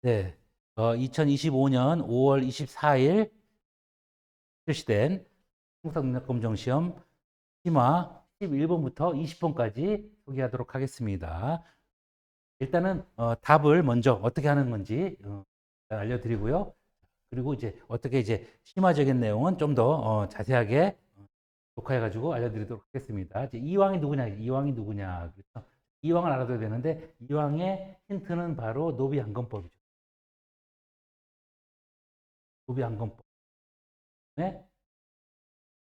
네. 2025년 5월 24일 실시된 통상능력검정 시험 심화 11번부터 20번까지 소개하도록 하겠습니다. 일단은 답을 먼저 어떻게 하는 건지 알려드리고요. 그리고 이제 어떻게 이제 심화적인 내용은 좀 더 자세하게 녹화해가지고 알려드리도록 하겠습니다. 이제 이왕이 누구냐, 이왕이 누구냐. 그래서 이왕을 알아둬야 되는데 이왕의 힌트는 바로 노비안건법이죠. 노비안건법. 네?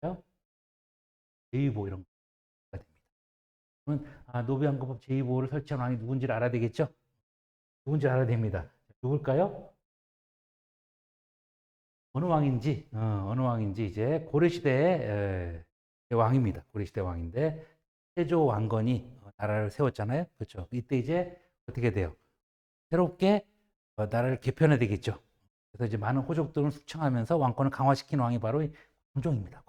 제2보 이런 거가 됩니다. 그러면 노비안건법 제2보를 설치한 왕이 누군지를 알아야 되겠죠? 누군지 알아야 됩니다. 누굴까요? 어느 왕인지 이제 고려시대의 왕입니다. 고려시대 왕인데 세조 왕건이 나라를 세웠잖아요. 그렇죠? 이때 이제 어떻게 돼요? 새롭게 나라를 개편해야 되겠죠. 그래서 이제 많은 호족들을 숙청하면서 왕권을 강화시킨 왕이 바로 광종입니다.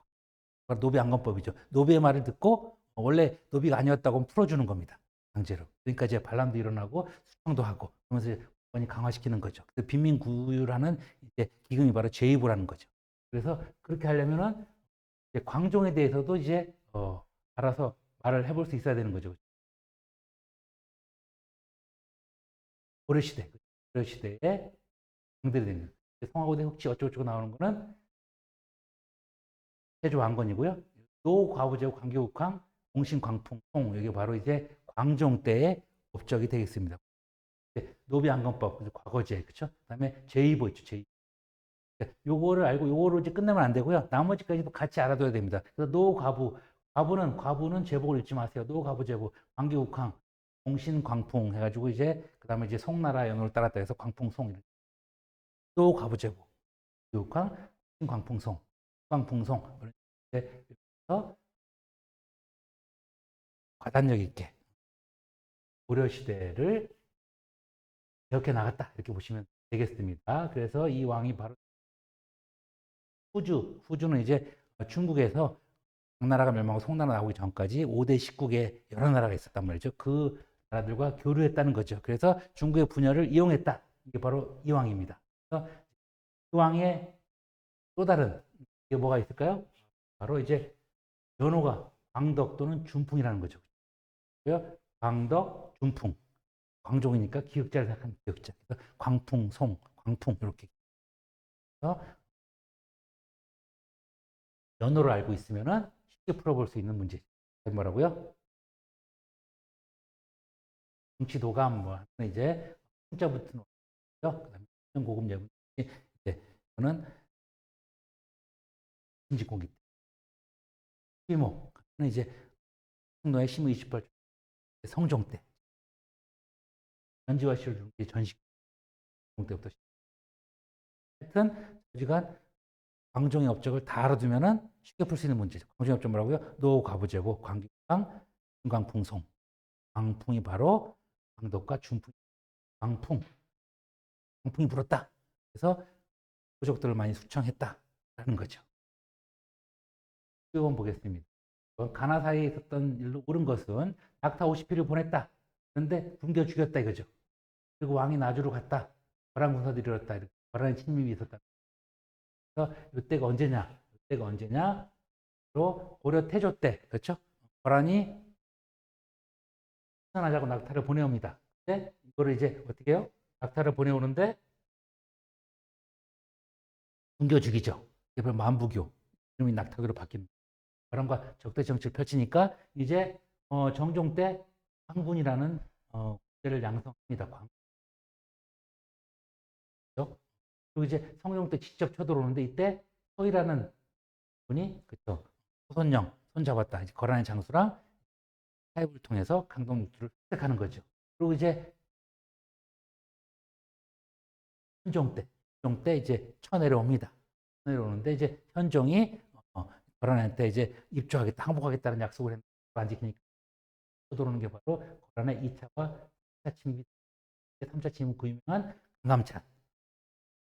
노비안건법이죠. 노비의 말을 듣고 원래 노비가 아니었다고 풀어주는 겁니다. 강제로. 그러니까 이제 반란도 일어나고 수청도 하고 그러면서 원이 강화시키는 거죠. 그 빈민구율하는 이제 기금이 바로 제의보라는 거죠. 그래서 그렇게 하려면은 이제 광종에 대해서도 이제 알아서 말을 해볼 수 있어야 되는 거죠. 고려시대, 고려시대에 왕들이 되는 성하고대 흑치 어쩌고저쩌고 나오는 거는 세조 왕건이고요. 노과부제국 광교국왕 공신광풍 송 이게 바로 이제 광종 때의 법적이 되겠습니다. 노비안건법 과거제 그렇죠? 그다음에 제2보 있죠. 제2. 요거를 알고 요거를 이제 끝내면 안 되고요. 나머지까지도 같이 알아둬야 됩니다. 그래서 노과부 과부는 제복을 잊지 마세요. 노과부 제복 광교국왕 공신광풍 해가지고 이제 그다음에 이제 송나라 연호를 따랐다 해서 광풍송 노과부 제복 교국왕 광풍송 광풍송 그래서 과단력 있게 고려시대를 이렇게 나갔다 이렇게 보시면 되겠습니다. 그래서 이 왕이 바로 후주는 이제 중국에서 당나라가 멸망하고 송나라 나오기 전까지 5대 19개 여러 나라가 있었단 말이죠. 그 나라들과 교류했다는 거죠. 그래서 중국의 분열을 이용했다. 이게 바로 이 왕입니다. 그래서 그 왕의 또 다른 게 뭐가 있을까요? 바로 이제 연호가 광덕 또는 준풍이라는 거죠. 광덕, 준풍. 광종이니까 기역자를 생각하는 기역자. 그래서 광풍, 송, 광풍 이렇게. 그래서 연호를 알고 있으면 쉽게 풀어볼 수 있는 문제. 뭐라고요? 정치도감 뭐 이제 문자 붙은 거죠. 그다음에 고급 예문. 이제 저는 신직공기 시모. 이제 성노의 시무 28 성종 때 전지와 시를 준게 전식 때부터 하여튼 저지간 광종의 업적을 다 알아두면은 쉽게 풀 수 있는 문제죠. 광종의 업적 뭐라고요? 노과부제보, 광기광, 중광풍송. 광풍이 바로 광덕과 준풍. 광풍. 광풍이 불었다. 그래서 부족들을 많이 수청했다라는 거죠. 1번 보겠습니다. 가나 사이에 있었던 일로 옳은 것은 낙타 50피를 보냈다. 그런데 굶겨 죽였다 이거죠. 그리고 왕이 나주로 갔다. 거란 군사들이 이뤘다. 거란의 침입이 있었다. 그래서 이때가 언제냐? 이때가 언제냐? 바로 고려 태조 때. 그렇죠? 거란이 생산하자고 낙타를 보내옵니다. 근데 이거를 이제 어떻게 해요? 낙타를 보내오는데 굶겨 죽이죠. 이게 만부교. 이름이 낙타교로 바뀝니다. 거란과 적대 정치를 펼치니까 이제 정종 때 황군이라는 국제를 양성합니다. 그렇죠? 그리고 이제 성종 때 직접 쳐들어오는데 이때 서희라는 분이 그쵸 소선영 손잡았다. 이제 거란의 장수랑 타협을 통해서 강동 육주를 획득하는 거죠. 그리고 이제 현종 때 이제 쳐내려옵니다. 내려오는데 이제 현종이 거란한테 이제 입주하겠다, 항복하겠다는 약속을 했는데 안 지키니까 쳐들어오는 게 바로 거란의 2차와 3차 침입, 3차 침입 그 유명한 강감찬.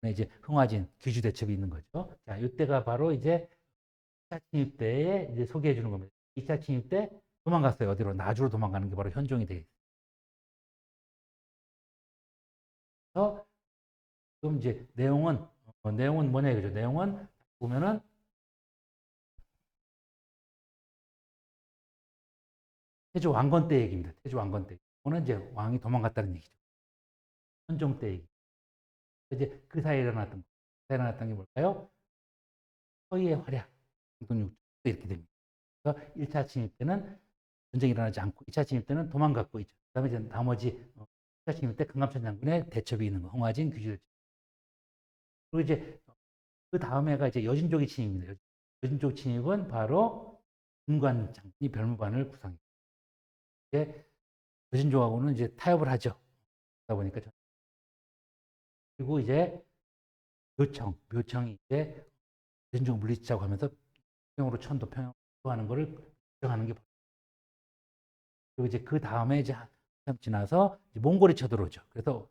이제 흥화진 귀주 대첩이 있는 거죠. 자, 이때가 바로 이제 2차 침입 때에 이제 소개해 주는 겁니다. 2차 침입 때 도망갔어요. 어디로? 나주로 도망가는 게 바로 현종이 되겠죠. 그럼 이제 내용은 뭐냐 이거죠. 내용은 보면은 태조 왕건 때 얘기입니다. 태조 왕건 때. 이거는 이제 왕이 도망갔다는 얘기죠. 현종 때 얘기. 이제 그 사이에 일어났던 게 뭘까요? 서희의 활약, 공동육조 이렇게 됩니다. 그래서 1차 침입 때는 전쟁이 일어나지 않고 2차 침입 때는 도망갔고 있죠. 그다음에 이제 나머지 1차 침입 때 강감찬 장군의 대첩이 있는 거, 홍화진, 규지대. 그리고 이제 그 다음에가 이제 여진족의 침입입니다. 여진족 침입은 바로 김관 장군이 별무반을 구성해요. 이제 여진족하고는 이제 타협을 하죠. 그러다 보니까 그리고 이제 묘청이 이제 여진족 물리치자고 하면서 평양으로 평양으로 하는 거를 결정하는 게 그리고 이제 그 다음에 이제 한참 지나서 이제 몽골이 쳐들어오죠. 그래서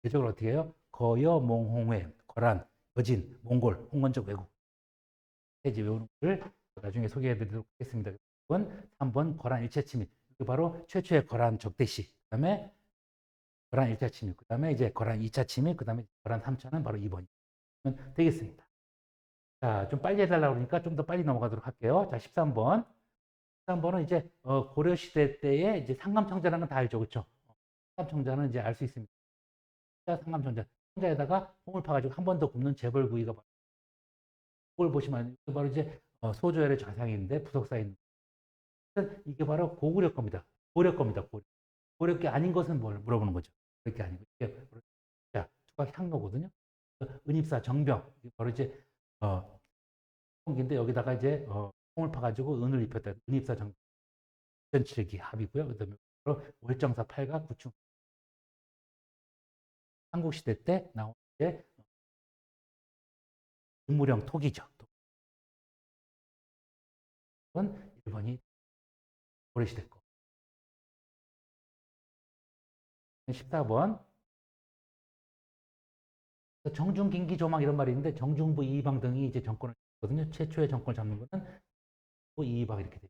대적을 어떻게 해요? 거여, 몽, 홍회, 거란, 여진, 몽골, 홍건적 왜국. 이제 외우는 걸 나중에 소개해드리도록 하겠습니다. 3번 거란 1차 침입. 그 바로 최초의 거란 적대시. 그다음에 거란 1차 침입. 그다음에 이제 거란 2차 침입. 그다음에 거란 3차는 바로 2번. 되겠습니다. 자, 좀 빨리 해달라고 그러니까 좀 더 빨리 넘어가도록 할게요. 자, 13번. 13번은 이제 고려시대 때에 이제 상감청자라는 건 다 알죠. 그렇죠? 상감청자는 이제 알 수 있습니다. 상감청자. 청자에다가 콩을 파가지고 한 번 더 굽는 재벌구이가 바로 그걸 보시면 바로 이제 소조열의 좌상인데 부석사에 있는 이게 바로 고구려 겁니다. 고려 겁니다. 고려 게 아닌 것은 뭘 물어보는 거죠. 그게 아니고 이게 자, 투각 향로거든요. 은입사 정병 이게 바로 이제 홍기인데 여기다가 이제 콩을 파가지고 은을 입혔다. 은입사 정병 전칠기 합이고요. 그다음에 바로 월정사 팔가 구충 한국 시대 때 나온 이제 인물형 토기죠. 이건 1번이 고려시대 거. 14번 정중, 김기, 조막 이런 말이 있는데 정중부, 이의방 등이 이제 정권을 잡거든요. 최초의 정권을 잡는 거는 이의방 이렇게 돼요.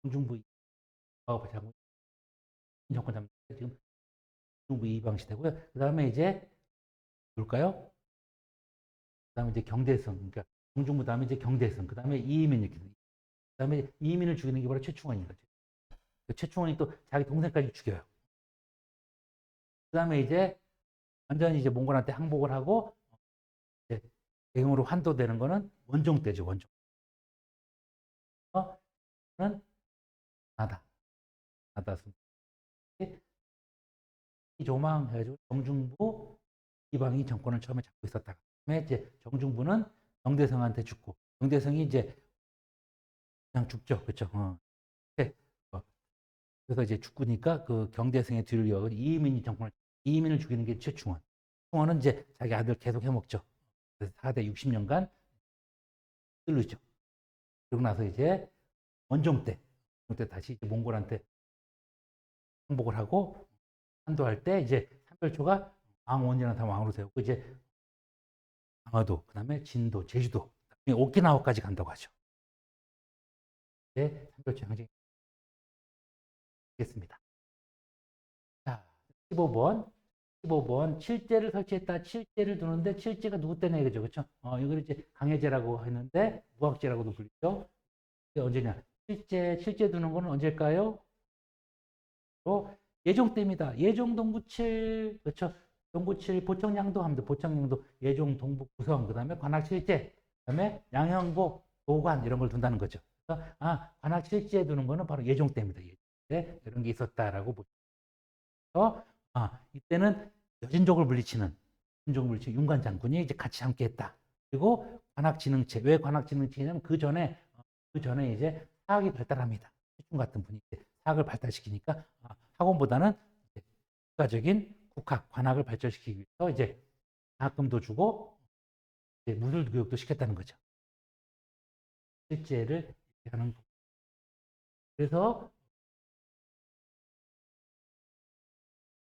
정중부, 이의방 장군 정권 잡는 게 지금 정중부, 이의방 시대고요. 그 다음에 이제 뭘까요? 그 다음에 이제 경대성, 그러니까 정중부 다음에 이제 경대성, 그 다음에 이의민 이렇게 돼요. 그 다음에 이의민을 죽이는 게 바로 최충원인 거죠. 최충원이 또 자기 동생까지 죽여요. 그 다음에 이제 완전히 이제 몽골한테 항복을 하고 이제 대금으로 환도되는 거는 원종 때죠. 원종. 는 나다. 이 조망 해가지고 정중부 이방이 정권을 처음에 잡고 있었다가 그다음에 이제 정중부는 정대성한테 죽고 정대성이 이제 그냥 죽죠. 그렇죠. 네. 그래서 이제 죽으니까 그 경대성의 뒤를 이어 이민을 죽이는 게 최충원. 충원은 이제 자기 아들 계속 해먹죠. 그래서 4대 60년간 뚫르죠. 그러고 나서 이제 원종 때 다시 이제 몽골한테 항복을 하고 한도할 때 이제 삼별초가 왕원전한테 왕으로 세우고 이제 강화도, 그다음에 진도, 제주도, 오키나와까지 간다고 하죠. 이제 삼별초 항쟁이 되겠습니다. 자, 15번. 15번 칠제를 설치했다. 칠제를 두는데 칠제가 누구 때냐 이거죠. 그렇죠? 이걸 이제 강해제라고 했는데 무학제라고도 불리죠. 언제냐? 칠제 두는 거는 언제일까요? 예종 때입니다. 예종 동부칠 그렇죠. 동부칠 보청량도 합니다. 보청량도 예종 동북 구성 그다음에 관악칠제 그다음에 양형고 도관 이런 걸 둔다는 거죠. 그래서 관악칠제 두는 거는 바로 예종 때입니다. 예종 때 이런 게 있었다라고 보죠. 이때는 여진족을 물리치는 윤관 장군이 이제 같이 함께했다. 그리고 관악진흥체 왜 관악진흥체냐면 그 전에 이제 사학이 발달합니다. 최충 같은 분이 사학을 발달시키니까 학원보다는 국가적인 국학, 관학을 발전시키기 위해서 이제 장학금도 주고 이제 무술 교육도 시켰다는 거죠. 실제를 하는 그래서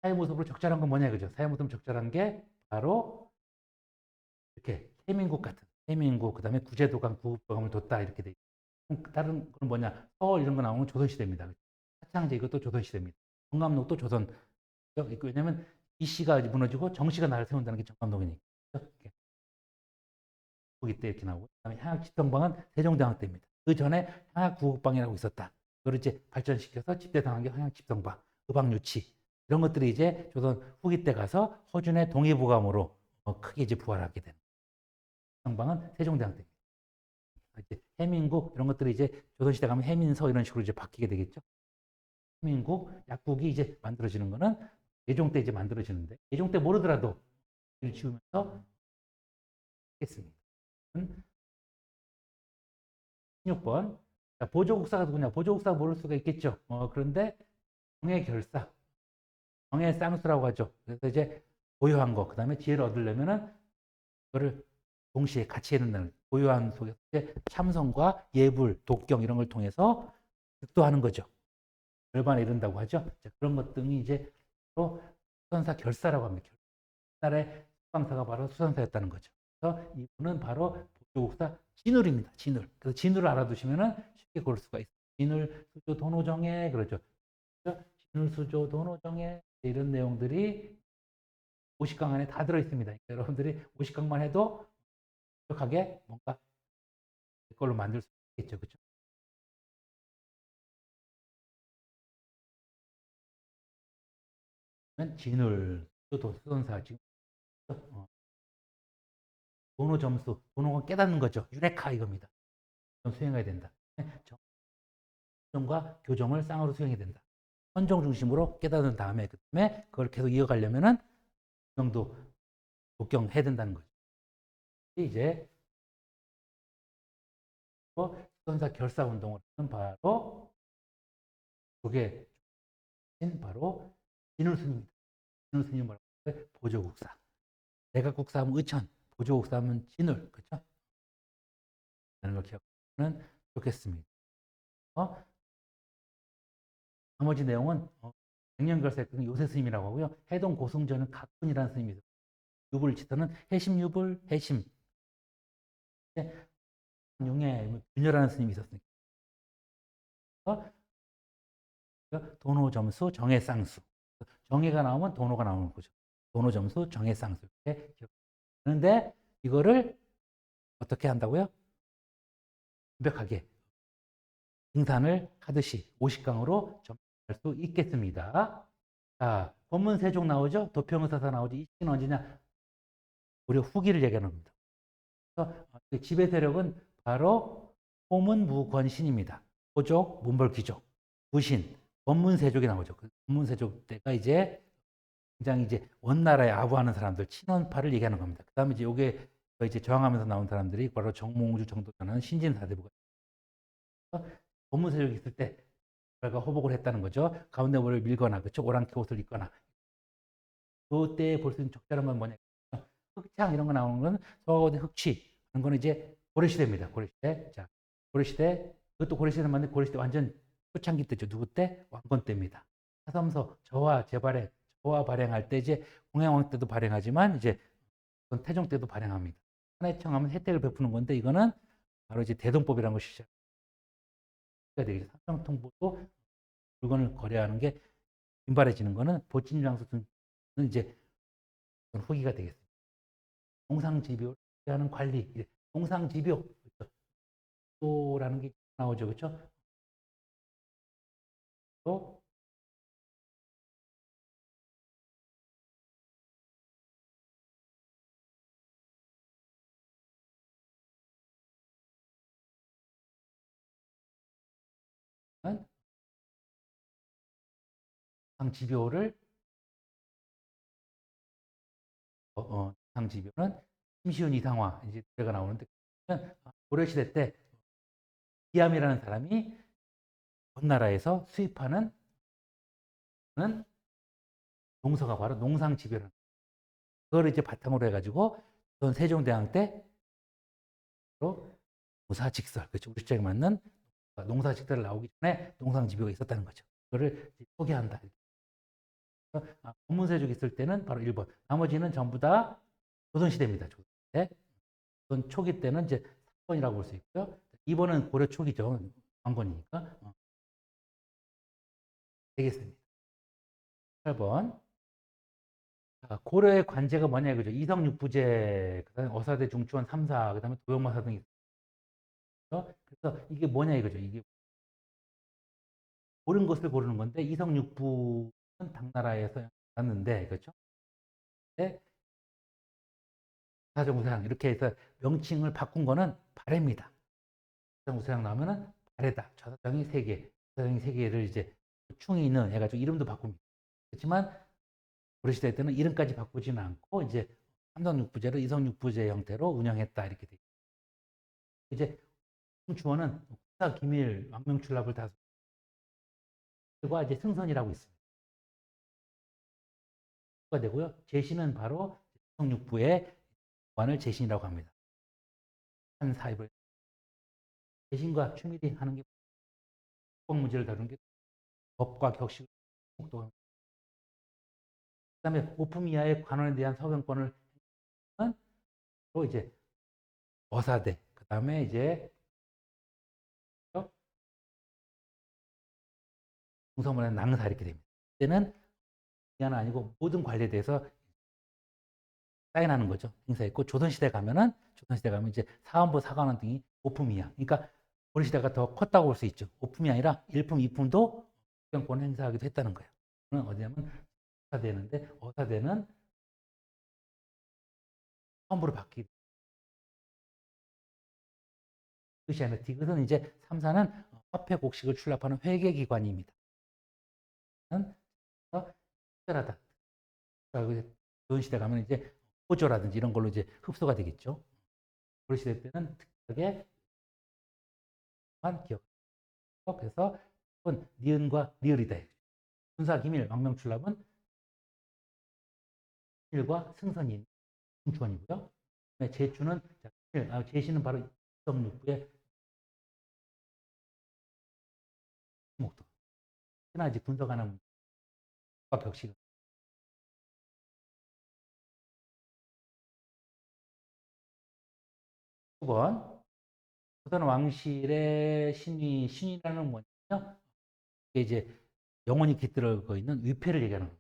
사회 모습으로 적절한 건 뭐냐 그죠? 사회 모습으로 적절한 게 바로 이렇게 세민국 같은 세민국 그다음에 구제도감, 구급도감을 뒀다 이렇게 돼 있고 다른 건 뭐냐? 서울 이런 거 나오는 조선시대입니다. 하창제 이것도 조선시대입니다. 성감록도 조선 왜냐면 이씨가 무너지고 정씨가 나라를 세운다는 게 정감동이니까. 후기 때 이렇게 나오고, 그다음에 향학 집성방은 세종대왕 때입니다. 그 전에 향학 구국방이라고 있었다. 그걸 이제 발전시켜서 집대당한 게 향학 집성방, 의방유치 이런 것들이 이제 조선 후기 때 가서 허준의 동의보감으로 크게 이제 부활하게 되는. 집성방은 세종대왕 때입니다. 이제 해민국 이런 것들이 이제 조선시대 가면 해민서 이런 식으로 이제 바뀌게 되겠죠. 해민국, 약국이 이제 만들어지는 거는 예종 때 이제 만들어지는데 예종 때 모르더라도 일 지우면서 했습니다. 16번. 자, 보조국사가 누구냐? 보조국사 모를 수가 있겠죠. 그런데 정의결사, 정의쌍수라고 하죠. 그래서 이제 보유한 거, 그 다음에 지혜를 얻으려면은 그거를 동시에 같이 해야 된다는 보유한 속에서 이제 참선과 예불, 독경 이런 걸 통해서 득도하는 거죠. 절반에 이른다고 하죠. 자, 그런 것 등이 이제 또 수선사 결사라고 합니다. 옛날에 수방사가 바로 수선사였다는 거죠. 그래서 이분은 바로 보조국사 진울입니다. 진울. 그래서 진울을 알아두시면은 쉽게 고를 수가 있어요. 진울, 수조, 도노정해 그러죠. 진울, 수조, 도노정해 이런 내용들이 50강 안에 다 들어있습니다. 그러니까 여러분들이 50강만 해도 완벽하게 뭔가 그걸로 만들 수 있겠죠. 그렇죠? 진울, 수도선사 지금 도노 점수, 도노가 깨닫는 거죠. 유레카 이겁니다. 수행해야 된다. 정과 교정을 쌍으로 수행해야 된다. 선정 중심으로 깨닫은 다음에 그다음에 그걸 계속 이어가려면은 정도 독경해야 된다는 거죠. 이제 수선사 결사 운동을 하는 바로 그게 바로 진울 스님입니다. 진울 스님 뭐라고 해요? 보조국사. 내각국사 하면 의천, 보조국사 하면 진울, 그렇죠? 라는 걸 기억하면 좋겠습니다. 나머지 내용은 백년결사 요새 스님이라고 하고요. 해동 고승전은 각분이라는 스님입니다. 유불 치터는 해심유불, 해심. 용해 균열하는 스님이 있었으니까. 도노 점수, 정해 쌍수. 정해가 나오면 도노가 나오는 거죠. 도노 점수, 정해 쌍수. 이렇게 그런데 이거를 어떻게 한다고요? 완벽하게 등산을 하듯이 50강으로 점할 수 있겠습니다. 자, 법문세종 나오죠? 도평의사사 나오죠? 이 시는 언제냐? 우리 후기를 얘기하는 겁니다. 그래서 지배 세력은 바로 호문무권신입니다. 호족, 문벌귀족, 무신, 법문세족이 나오죠. 그 법문세족 때가 이제 굉장히 이제 원나라에 아부하는 사람들, 친원파를 얘기하는 겁니다. 그 다음에 이제 요게 이제 저항하면서 나온 사람들이 바로 정몽주, 정도전하는 신진사대부가 법문세족이 있을 때 그가 호복을 했다는 거죠. 가운데 뭐를 밀거나 그쵸 오랑캐 옷을 입거나 그때 볼 수 있는 적절한 건 뭐냐? 흑창 이런 거 나오는 건 서거대 흑취 그런 거는 이제 고려시대입니다. 고려시대. 자, 고려시대 그것도 고려시대 맞는데 고려시대 완전 초창기 때죠. 누구 때? 왕건 때입니다. 사섬서 저하 재발행, 저하 발행할 때 이제 공양왕 때도 발행하지만 이제 태종 때도 발행합니다. 한해청 하면 혜택을 베푸는 건데 이거는 바로 이제 대동법이라는 것이 시작이 되겠죠. 삼성통보도 물건을 거래하는 게 빈발해지는 거는 보침장수는 이제 후기가 되겠습니다. 농상지표를 하는 관리, 농상지표 또라는 게 나오죠, 그렇죠? 또 농상지표를 농상지표는 심시훈 이상화 이제 때가 나오는데 고려시대 때 이암이라는 사람이 원나라에서 수입하는 농서가 바로 농상지표라는 그걸 이제 바탕으로 해가지고 전 세종대왕 때 농사직설, 그렇죠? 우리 시장에 맞는 농사직설 나오기 전에 농상지표가 있었다는 거죠. 그거를 소개한다. 법문세족 있을 때는 바로 1번. 나머지는 전부 다 조선시대입니다. 조선시대. 조선 초기 때는 이제 3번이라고 볼 수 있고요. 2번은 고려 초기죠. 왕건이니까. 되겠습니다. 8번. 고려의 관제가 뭐냐 이거죠. 이성육부제, 그다음에 어사대 중추원 3사, 그다음에 도형마사 등이 있어요. 그래서 이게 뭐냐 이거죠. 이게 옳은 것을 고르는 건데 이성육부는 당나라에서 났는데 그렇죠? 네? 사정우상 이렇게 해서 명칭을 바꾼 거는 발해입니다. 사정우상 나오면은 발해다. 좌사정이 세 개, 좌사정이 세 개를 이제 충이 있는 해가지고 이름도 바꿉니다. 그렇지만 고려시대 때는 이름까지 바꾸지는 않고 이제 삼성육부제로 이성육부제 형태로 운영했다 이렇게 돼. 이제 주어는 국사 기밀 왕명출납을 다과 이제 승선이라고 있습니다. 가 되고요. 제신은 바로 이성육부의 관을 제신이라고 합니다. 한 사입을 제신과 추밀이 하는 게 법학 문제를 다루는 게 법과 격식을 목도합니다. 그다음에 오품 이하의 관원에 대한 서경권을 또 이제 어사대 그다음에 이제 중서문의 낭사 이렇게 됩니다. 이때는 이하는 아니고 모든 관리에 대해서 사인하는 거죠. 행사했고 조선시대 가면은 이제 사원부 사관원 등이 오품이야. 그러니까 고려 시대가 더 컸다고 볼 수 있죠. 오품이 아니라 일품, 이품도 국경권 행사하기도 했다는 거예요. 어디냐면 어사대는데 어사대는 사원부로 바뀌고 그것이 아니라 디귿은 이제 3사는 화폐 곡식을 출납하는 회계기관입니다. 특별하다. 조선시대 가면 이제 호조라든지 이런 걸로 이제 흡수가 되겠죠. 고려 시대 때는 특별하게 한 기억. 그래서 니은과 리을이다. 군사 기밀 왕명출납은 일과 승선인 중추원이고요. 제주는 제시는 바로 이성육부의 목도. 그러나 이제 분석하는 격식. 9번 조선 왕실의 신이라는 뭐냐면 이게 이제 영원히 깃들어 있는 위패를 얘기하는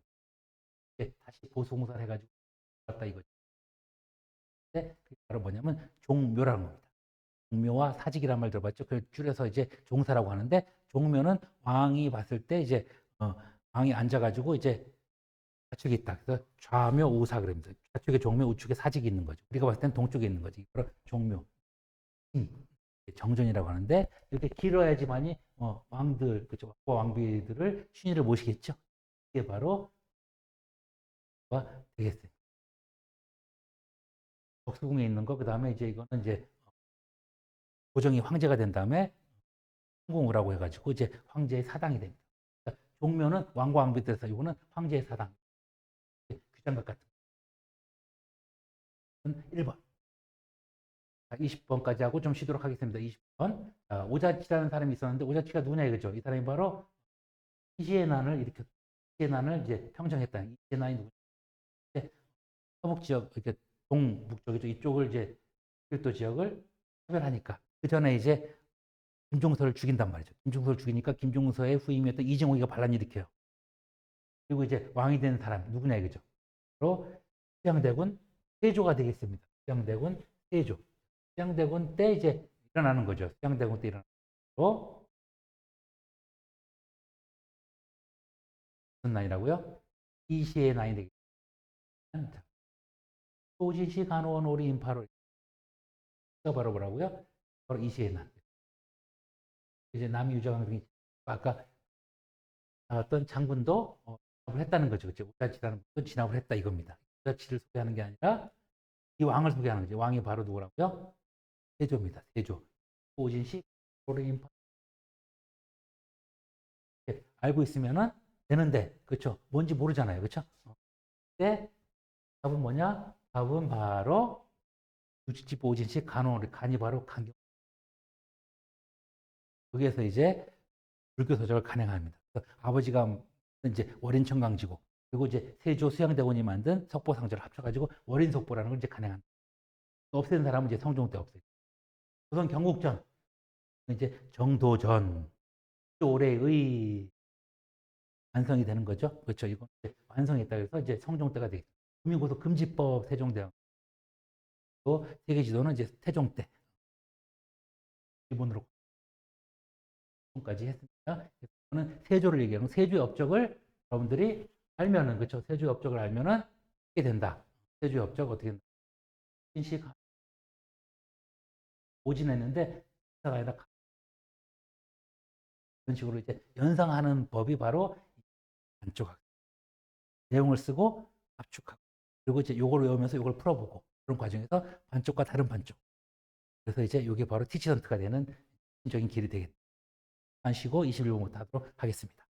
거예요. 다시 보수공사를 해가지고 왔다 이거죠. 그게 바로 뭐냐면 종묘라는 겁니다. 종묘와 사직이란 말 들어봤죠? 그걸 줄여서 이제 종사라고 하는데 종묘는 왕이 봤을 때 이제 왕이 앉아가지고 이제 좌측에 있다. 그래서 좌묘 우사 그럽니다. 좌측에 종묘, 우측에 사직이 있는 거죠. 우리가 봤을 땐 동쪽에 있는 거지. 바로 종묘. 정전이라고 하는데 이렇게 길어야지만이 왕들, 그죠? 왕비들을 신의를 모시겠죠. 이게 바로 되겠어요. 덕수궁에 있는 거, 그 다음에 이제 이거는 이제 고정이 황제가 된 다음에 성공을 해가지고 이제 황제의 사당이 됩니다. 그러니까 종묘는 왕과 왕비들에서 이거는 황제의 사당. 규장각 같은 1번. 20번까지 하고 좀 쉬도록 하겠습니다. 20번. 오자치라는 사람이 있었는데 오자치가 누구냐 이거죠. 이 사람이 바로 이시의 난을 일으켰. 이시의 난을 이제 평정했다. 이시의 난이 누구냐? 서북 지역 이렇게 동북쪽이죠. 이쪽을 이제 필도 지역을 차별하니까 그 전에 이제 김종서를 죽인단 말이죠. 김종서를 죽이니까 김종서의 후임이었던 이정호이가 반란 일으켜요. 그리고 이제 왕이 된 사람 누구냐 이거죠. 바로 수양대군 세조가 되겠습니다. 수양대군 세조. 수양대군 때 이제 일어나는 거죠. 수양대군 때 일어나는 거. 무슨 나이라고요? 이시의 나이 되겠습니다. 소지시 간호원 오리 인파로 바로 뭐라고요? 바로 이시의 난. 이제 남유정 등이 아까 나왔던 장군도 진압을 했다는 거죠. 그렇죠? 우자치라는 분도 진압을 했다 이겁니다. 우자치를 소개하는 게 아니라 이 왕을 소개하는 거죠. 왕이 바로 누구라고요? 세조입니다. 세조. 오진시 오르인파. 알고 있으면은 되는데, 그렇죠? 뭔지 모르잖아요, 그렇죠? 근데 답은 뭐냐? 답은 바로 유지집 오진시 간호를 간이 바로 강경. 거기에서 이제 불교 서적을 간행합니다. 아버지가 이제 월인 청강지고 그리고 이제 세조 수양대군이 만든 석보상제를 합쳐가지고 월인 석보라는 걸 이제 간행합니다. 없애는 사람은 이제 성종 때 없애요. 조선 경국전 이제 정도전 올해의 완성이 되는 거죠. 그렇죠. 이거 완성했다 해서 이제 성종 때가 되겠죠. 금융고소금지법 세종대왕 또 세계지도는 이제 태종 때 기본으로 까지 했습니다. 저는 세조를 얘기하는 세조의 업적을 여러분들이 알면은 그렇죠. 세조의 업적을 알면은 어떻게 된다. 세조의 업적 어떻게 된다. 신식 오진했는데 가가 아니라 이런 식으로 이제 연상하는 법이 바로 반쪽학 내용을 쓰고 압축하고 그리고 이제 요걸 외우면서 요걸 풀어보고 그런 과정에서 반쪽과 다른 반쪽 그래서 이제 이게 바로 티치선트가 되는 적인 길이 되겠다. 안 쉬고 21분부터 하도록 하겠습니다.